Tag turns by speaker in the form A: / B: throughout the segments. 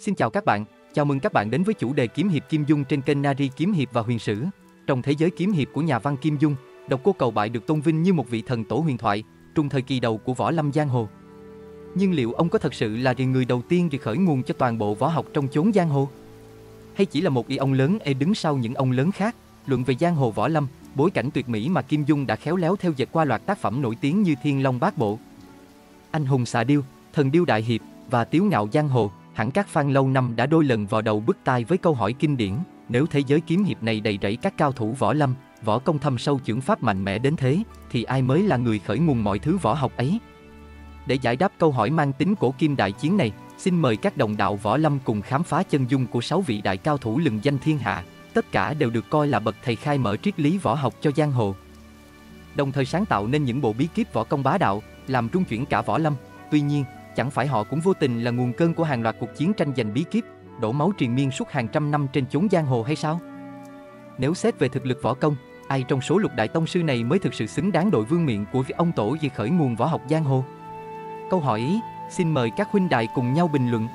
A: Xin chào các bạn, chào mừng các bạn đến với chủ đề kiếm hiệp Kim Dung trên kênh Nari Kiếm Hiệp và Huyền Sử. Trong thế giới kiếm hiệp của nhà văn Kim Dung, Độc Cô Cầu Bại được tôn vinh như một vị thần tổ huyền thoại, trung thời kỳ đầu của võ lâm giang hồ. Nhưng liệu ông có thật sự là người đầu tiên khởi nguồn cho toàn bộ võ học trong chốn giang hồ? Hay chỉ là một ông lớn đứng sau những ông lớn khác, luận về giang hồ võ lâm, bối cảnh tuyệt mỹ mà Kim Dung đã khéo léo theo dệt qua loạt tác phẩm nổi tiếng như Thiên Long Bát Bộ, Anh Hùng Xà Điêu, Thần Điêu Đại Hiệp và Tiếu Ngạo Giang Hồ. Hẳn các fan lâu năm đã đôi lần vào đầu bứt tai với câu hỏi kinh điển, nếu thế giới kiếm hiệp này đầy rẫy các cao thủ võ lâm, võ công thâm sâu chưởng pháp mạnh mẽ đến thế, thì ai mới là người khởi nguồn mọi thứ võ học ấy? Để giải đáp câu hỏi mang tính cổ kim đại chiến này, xin mời các đồng đạo võ lâm cùng khám phá chân dung của 6 vị đại cao thủ lừng danh thiên hạ, tất cả đều được coi là bậc thầy khai mở triết lý võ học cho giang hồ, đồng thời sáng tạo nên những bộ bí kíp võ công bá đạo, làm trung chuyển cả võ lâm. Tuy nhiên, chẳng phải họ cũng vô tình là nguồn cơn của hàng loạt cuộc chiến tranh giành bí kíp, đổ máu triền miên suốt hàng trăm năm trên chốn giang hồ hay sao? Nếu xét về thực lực võ công, ai trong số lục đại tông sư này mới thực sự xứng đáng đội vương miện của ông tổ về khởi nguồn võ học giang hồ? Câu hỏi ý, xin mời các huynh đài cùng nhau bình luận.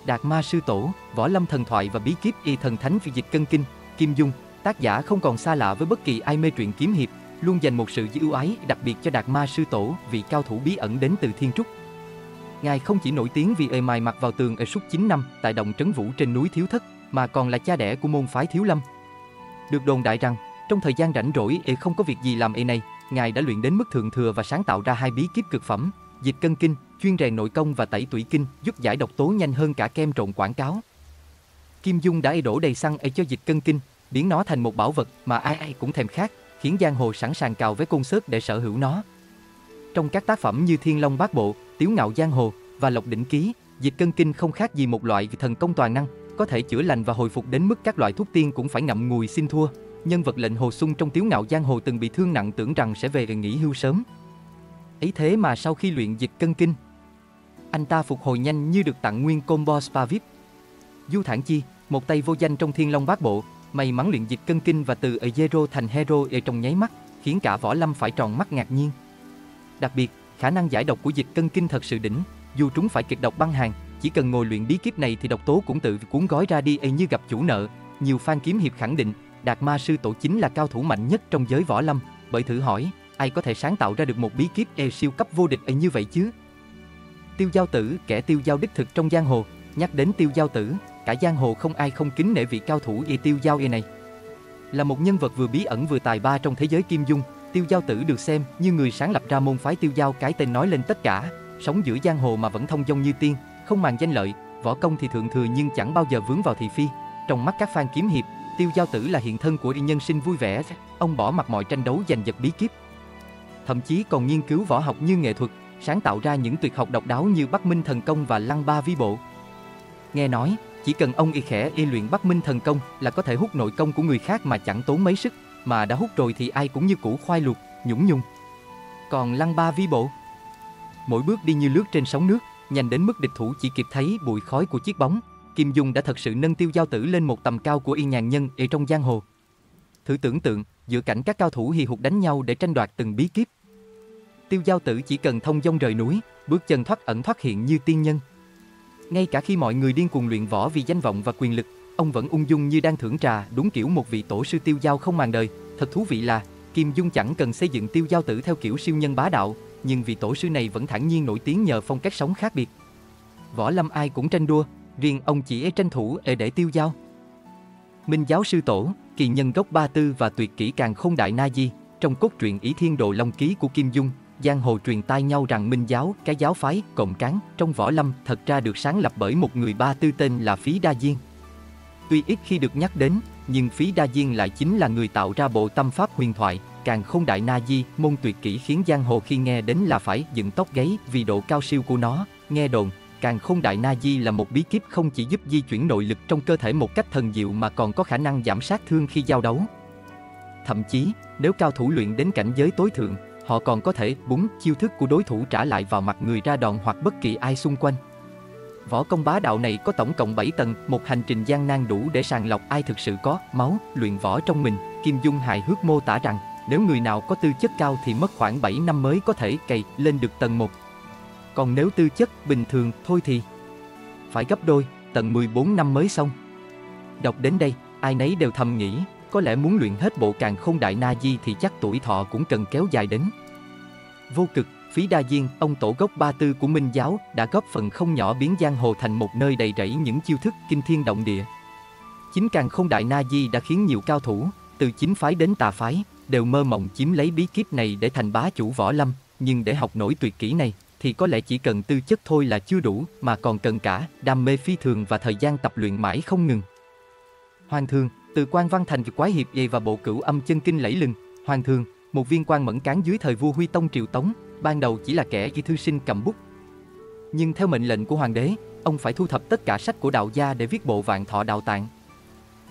A: Đạt Ma Sư Tổ, võ lâm thần thoại và bí kíp y thần thánh phi dịch cân kinh, Kim Dung, tác giả không còn xa lạ với bất kỳ ai mê truyện kiếm hiệp, luôn dành một sự ưu ái đặc biệt cho Đạt Ma Sư Tổ, vị cao thủ bí ẩn đến từ Thiên Trúc. Ngài không chỉ nổi tiếng vì mài mặt vào tường ở suốt 9 năm tại động Trấn Vũ trên núi Thiếu Thất, mà còn là cha đẻ của môn phái Thiếu Lâm. Được đồn đại rằng, trong thời gian rảnh rỗi không có việc gì làm này, Ngài đã luyện đến mức thượng thừa và sáng tạo ra 2 bí kíp cực phẩm, Dịch Cân Kinh, chuyên rèn nội công, và Tẩy Tủy Kinh, giúp giải độc tố nhanh hơn cả kem trộn quảng cáo. Kim Dung đã đổ đầy xăng cho Dịch Cân Kinh, biến nó thành một bảo vật mà ai cũng thèm khát, khiến giang hồ sẵn sàng cào vé concert để sở hữu nó. Trong các tác phẩm như Thiên Long Bát Bộ, Tiếu Ngạo Giang Hồ và Lộc Đỉnh Ký, Dịch Cân Kinh không khác gì một loại thần công toàn năng, có thể chữa lành và hồi phục đến mức các loại thuốc tiên cũng phải ngậm ngùi xin thua. Nhân vật lệnh Hồ Xuân trong Tiếu Ngạo Giang Hồ từng bị thương nặng, tưởng rằng sẽ về nghỉ hưu sớm. Ấy thế mà sau khi luyện Dịch Cân Kinh, anh ta phục hồi nhanh như được tặng nguyên combo spa VIP. Du Thản Chi, một tay vô danh trong Thiên Long Bát Bộ, may mắn luyện Dịch Cân Kinh và từ zero thành hero trong nháy mắt, khiến cả võ lâm phải tròn mắt ngạc nhiên. Đặc biệt, khả năng giải độc của Dịch Cân Kinh thật sự đỉnh, dù trúng phải kịch độc băng hàn, chỉ cần ngồi luyện bí kíp này thì độc tố cũng tự cuốn gói ra đi như gặp chủ nợ. Nhiều fan kiếm hiệp khẳng định, Đạt Ma Sư Tổ chính là cao thủ mạnh nhất trong giới võ lâm, bởi thử hỏi, ai có thể sáng tạo ra được một bí kíp siêu cấp vô địch như vậy chứ? Tiêu Giao Tử, kẻ tiêu giao đích thực trong giang hồ. Nhắc đến Tiêu Giao Tử, cả giang hồ không ai không kính nể vị cao thủ Tiêu Giao này. Là một nhân vật vừa bí ẩn vừa tài ba trong thế giới Kim Dung, Tiêu Giao Tử được xem như người sáng lập ra môn phái Tiêu Giao, cái tên nói lên tất cả. Sống giữa giang hồ mà vẫn thông dong như tiên, không màng danh lợi, võ công thì thượng thừa nhưng chẳng bao giờ vướng vào thị phi. Trong mắt các fan kiếm hiệp, Tiêu Giao Tử là hiện thân của nhân sinh vui vẻ. Ông bỏ mặc mọi tranh đấu giành giật bí kíp, thậm chí còn nghiên cứu võ học như nghệ thuật, sáng tạo ra những tuyệt học độc đáo như Bắc Minh Thần Công và Lăng Ba Vi Bộ. Nghe nói, chỉ cần ông khẽ luyện Bắc Minh Thần Công là có thể hút nội công của người khác mà chẳng tốn mấy sức, mà đã hút rồi thì ai cũng như củ khoai luộc, nhũng nhung. Còn Lăng Ba Vi Bộ, mỗi bước đi như lướt trên sóng nước, nhanh đến mức địch thủ chỉ kịp thấy bụi khói của chiếc bóng. Kim Dung đã thật sự nâng Tiêu Giao Tử lên một tầm cao của nhàn nhân trong giang hồ. Thử tưởng tượng, giữa cảnh các cao thủ hì hục đánh nhau để tranh đoạt từng bí kíp, Tiêu Giao Tử chỉ cần thông dong rời núi, bước chân thoát ẩn thoát hiện như tiên nhân. Ngay cả khi mọi người điên cuồng luyện võ vì danh vọng và quyền lực, ông vẫn ung dung như đang thưởng trà, đúng kiểu một vị tổ sư tiêu giao không màng đời. Thật thú vị là, Kim Dung chẳng cần xây dựng Tiêu Giao Tử theo kiểu siêu nhân bá đạo, nhưng vị tổ sư này vẫn thản nhiên nổi tiếng nhờ phong cách sống khác biệt. Võ lâm ai cũng tranh đua, riêng ông chỉ tranh thủ để tiêu giao. Minh Giáo Sư Tổ, kỳ nhân gốc Ba Tư và tuyệt kỹ Càn Khôn Đại Na Di. Trong cốt truyện Ỷ Thiên Đồ Long Ký của Kim Dung, giang hồ truyền tai nhau rằng Minh Giáo, cái giáo phái cộng cán trong võ lâm, thật ra được sáng lập bởi một người Ba Tư tên là Phí Đa Diên. Tuy ít khi được nhắc đến, nhưng Phí Đa Diên lại chính là người tạo ra bộ tâm pháp huyền thoại Càn Khôn Đại Na Di, môn tuyệt kỹ khiến giang hồ khi nghe đến là phải dựng tóc gáy vì độ cao siêu của nó. Nghe đồn, Càn Khôn Đại Na Di là một bí kíp không chỉ giúp di chuyển nội lực trong cơ thể một cách thần diệu mà còn có khả năng giảm sát thương khi giao đấu. Thậm chí, nếu cao thủ luyện đến cảnh giới tối thượng, họ còn có thể búng chiêu thức của đối thủ trả lại vào mặt người ra đòn hoặc bất kỳ ai xung quanh. Võ công bá đạo này có tổng cộng 7 tầng, một hành trình gian nan đủ để sàng lọc ai thực sự có máu luyện võ trong mình. Kim Dung hài hước mô tả rằng, nếu người nào có tư chất cao thì mất khoảng 7 năm mới có thể cày lên được tầng 1. Còn nếu tư chất bình thường thôi thì phải gấp đôi. tận 14 năm mới xong. Đọc đến đây, ai nấy đều thầm nghĩ, có lẽ muốn luyện hết bộ Càn Khôn Đại Na Di thì chắc tuổi thọ cũng cần kéo dài đến. Vô Cực, Phí Đa Diên, ông tổ gốc Ba Tư của Minh giáo, đã góp phần không nhỏ biến giang hồ thành một nơi đầy rẫy những chiêu thức kinh thiên động địa. Chính Càn Khôn Đại Na Di đã khiến nhiều cao thủ, từ chính phái đến tà phái, đều mơ mộng chiếm lấy bí kíp này để thành bá chủ võ lâm, nhưng để học nổi tuyệt kỹ này, thì có lẽ chỉ cần tư chất thôi là chưa đủ, mà còn cần cả đam mê phi thường và thời gian tập luyện mãi không ngừng. Hoàng Thường, từ quan văn thành quái hiệp dày và bộ Cửu Âm Chân Kinh lẫy lừng. Hoàng Thường, một viên quan mẫn cán dưới thời vua Huy Tông Triều Tống, ban đầu chỉ là kẻ ghi thư sinh cầm bút. Nhưng theo mệnh lệnh của hoàng đế, ông phải thu thập tất cả sách của đạo gia để viết bộ Vạn Thọ Đạo Tạng.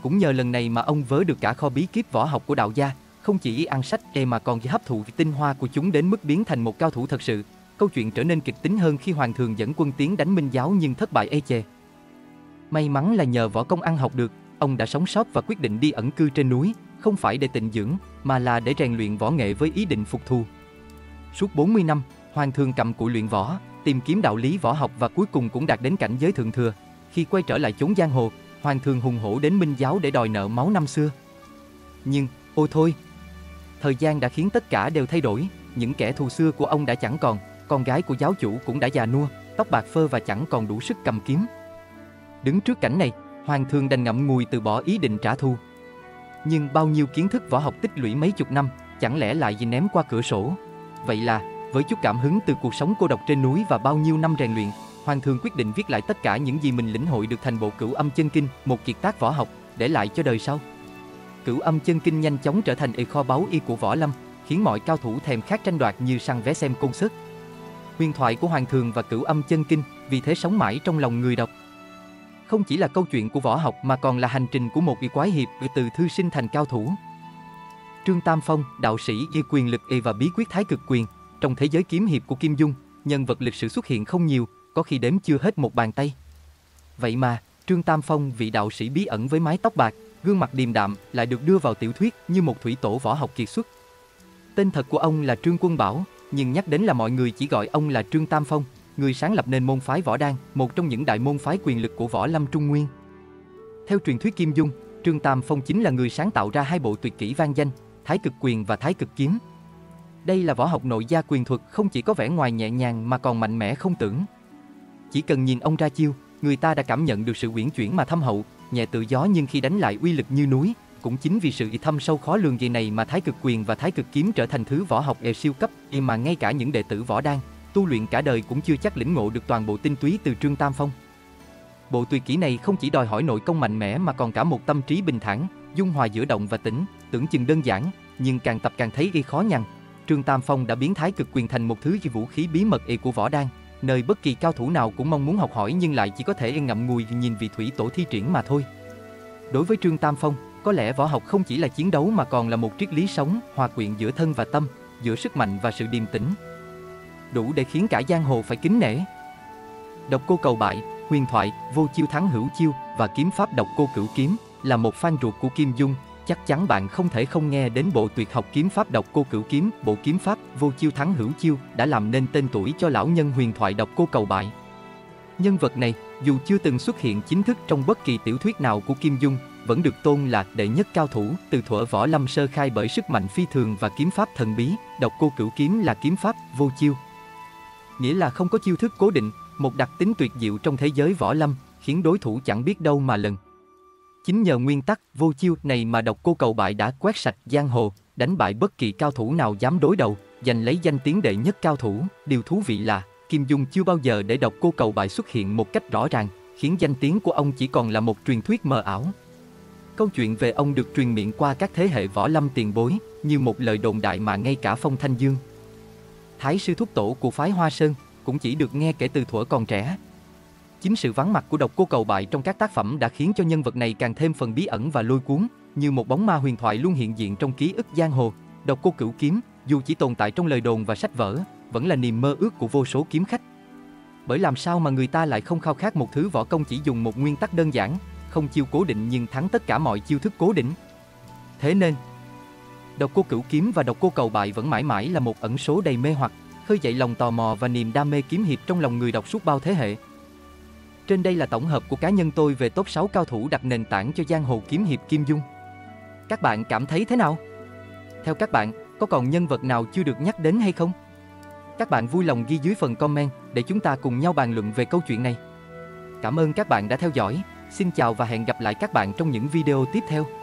A: Cũng nhờ lần này mà ông vớ được cả kho bí kíp võ học của đạo gia, không chỉ ăn sách mà còn hấp thụ tinh hoa của chúng đến mức biến thành một cao thủ thật sự. Câu chuyện trở nên kịch tính hơn khi Hoàng Thường dẫn quân tiến đánh Minh giáo nhưng thất bại ê chề. May mắn là nhờ võ công ăn học được, ông đã sống sót và quyết định đi ẩn cư trên núi, không phải để tịnh dưỡng, mà là để rèn luyện võ nghệ với ý định phục thù. Suốt 40 năm, Hoàng Thường cặm cụi luyện võ, tìm kiếm đạo lý võ học và cuối cùng cũng đạt đến cảnh giới thượng thừa. Khi quay trở lại chốn giang hồ, Hoàng Thường hùng hổ đến Minh giáo để đòi nợ máu năm xưa. Nhưng, ôi thôi! Thời gian đã khiến tất cả đều thay đổi, những kẻ thù xưa của ông đã chẳng còn, con gái của giáo chủ cũng đã già nua, tóc bạc phơ và chẳng còn đủ sức cầm kiếm. Đứng trước cảnh này, Hoàng Thường đành ngậm ngùi từ bỏ ý định trả thù. Nhưng bao nhiêu kiến thức võ học tích lũy mấy chục năm, chẳng lẽ lại vì ném qua cửa sổ? Vậy là, với chút cảm hứng từ cuộc sống cô độc trên núi và bao nhiêu năm rèn luyện, Hoàng Thường quyết định viết lại tất cả những gì mình lĩnh hội được thành bộ Cửu Âm Chân Kinh, một kiệt tác võ học, để lại cho đời sau. Cửu Âm Chân Kinh nhanh chóng trở thành kho báu y của võ lâm, khiến mọi cao thủ thèm khát tranh đoạt như săn vé xem concert. Huyền thoại của Hoàng Thường và Cửu Âm Chân Kinh vì thế sống mãi trong lòng người đọc. Không chỉ là câu chuyện của võ học mà còn là hành trình của một quái hiệp từ thư sinh thành cao thủ. Trương Tam Phong, đạo sĩ y quyền lực và bí quyết Thái Cực Quyền. Trong thế giới kiếm hiệp của Kim Dung, nhân vật lịch sử xuất hiện không nhiều, có khi đếm chưa hết một bàn tay. Vậy mà, Trương Tam Phong, vị đạo sĩ bí ẩn với mái tóc bạc, gương mặt điềm đạm, lại được đưa vào tiểu thuyết như một thủy tổ võ học kiệt xuất. Tên thật của ông là Trương Quân Bảo, nhưng nhắc đến là mọi người chỉ gọi ông là Trương Tam Phong, người sáng lập nên môn phái Võ Đan, một trong những đại môn phái quyền lực của võ lâm Trung Nguyên. Theo truyền thuyết Kim Dung, Trương Tam Phong chính là người sáng tạo ra hai bộ tuyệt kỹ vang danh, Thái Cực Quyền và Thái Cực Kiếm. Đây là võ học nội gia quyền thuật không chỉ có vẻ ngoài nhẹ nhàng mà còn mạnh mẽ không tưởng. Chỉ cần nhìn ông ra chiêu, người ta đã cảm nhận được sự uyển chuyển mà thâm hậu, nhẹ tự gió nhưng khi đánh lại uy lực như núi. Cũng chính vì sự thâm sâu khó lường vậy này mà Thái Cực Quyền và Thái Cực Kiếm trở thành thứ võ học siêu cấp mà ngay cả những đệ tử võ đan tu luyện cả đời cũng chưa chắc lĩnh ngộ được toàn bộ tinh túy từ Trương Tam Phong. Bộ tuyệt kỹ này không chỉ đòi hỏi nội công mạnh mẽ mà còn cả một tâm trí bình thản, dung hòa giữa động và tĩnh, tưởng chừng đơn giản, nhưng càng tập càng thấy gây khó nhằn. Trương Tam Phong đã biến Thái Cực Quyền thành một thứ vũ khí bí mật của võ đan, nơi bất kỳ cao thủ nào cũng mong muốn học hỏi nhưng lại chỉ có thể ngậm ngùi nhìn vị thủy tổ thi triển mà thôi. Đối với Trương Tam Phong, có lẽ võ học không chỉ là chiến đấu mà còn là một triết lý sống, hòa quyện giữa thân và tâm, giữa sức mạnh và sự điềm tĩnh, đủ để khiến cả giang hồ phải kính nể. Độc Cô Cầu Bại, huyền thoại, vô chiêu thắng hữu chiêu và kiếm pháp Độc Cô Cửu Kiếm là một fan ruột của Kim Dung, chắc chắn bạn không thể không nghe đến bộ tuyệt học kiếm pháp Độc Cô Cửu Kiếm. Bộ kiếm pháp vô chiêu thắng hữu chiêu đã làm nên tên tuổi cho lão nhân huyền thoại Độc Cô Cầu Bại. Nhân vật này, dù chưa từng xuất hiện chính thức trong bất kỳ tiểu thuyết nào của Kim Dung, vẫn được tôn là đệ nhất cao thủ từ thuở võ lâm sơ khai bởi sức mạnh phi thường và kiếm pháp thần bí. Độc Cô Cửu Kiếm là kiếm pháp vô chiêu, nghĩa là không có chiêu thức cố định, một đặc tính tuyệt diệu trong thế giới võ lâm, khiến đối thủ chẳng biết đâu mà lần. Chính nhờ nguyên tắc vô chiêu này mà Độc Cô Cầu Bại đã quét sạch giang hồ, đánh bại bất kỳ cao thủ nào dám đối đầu, giành lấy danh tiếng đệ nhất cao thủ. Điều thú vị là Kim Dung chưa bao giờ để Độc Cô Cầu Bại xuất hiện một cách rõ ràng, khiến danh tiếng của ông chỉ còn là một truyền thuyết mờ ảo. Câu chuyện về ông được truyền miệng qua các thế hệ võ lâm tiền bối, như một lời đồn đại mà ngay cả Phong Thanh Dương, Thái sư thúc tổ của phái Hoa Sơn, cũng chỉ được nghe kể từ thuở còn trẻ. Chính sự vắng mặt của Độc Cô Cầu Bại trong các tác phẩm đã khiến cho nhân vật này càng thêm phần bí ẩn và lôi cuốn, như một bóng ma huyền thoại luôn hiện diện trong ký ức giang hồ. Độc Cô Cửu Kiếm, dù chỉ tồn tại trong lời đồn và sách vở, vẫn là niềm mơ ước của vô số kiếm khách. Bởi làm sao mà người ta lại không khao khát một thứ võ công chỉ dùng một nguyên tắc đơn giản, không chiêu cố định nhưng thắng tất cả mọi chiêu thức cố định. Thế nên, Độc Cô Cửu Kiếm và Độc Cô Cầu Bại vẫn mãi mãi là một ẩn số đầy mê hoặc, khơi dậy lòng tò mò và niềm đam mê kiếm hiệp trong lòng người đọc suốt bao thế hệ. Trên đây là tổng hợp của cá nhân tôi về top 6 cao thủ đặt nền tảng cho giang hồ kiếm hiệp Kim Dung. Các bạn cảm thấy thế nào? Theo các bạn, có còn nhân vật nào chưa được nhắc đến hay không? Các bạn vui lòng ghi dưới phần comment để chúng ta cùng nhau bàn luận về câu chuyện này. Cảm ơn các bạn đã theo dõi. Xin chào và hẹn gặp lại các bạn trong những video tiếp theo.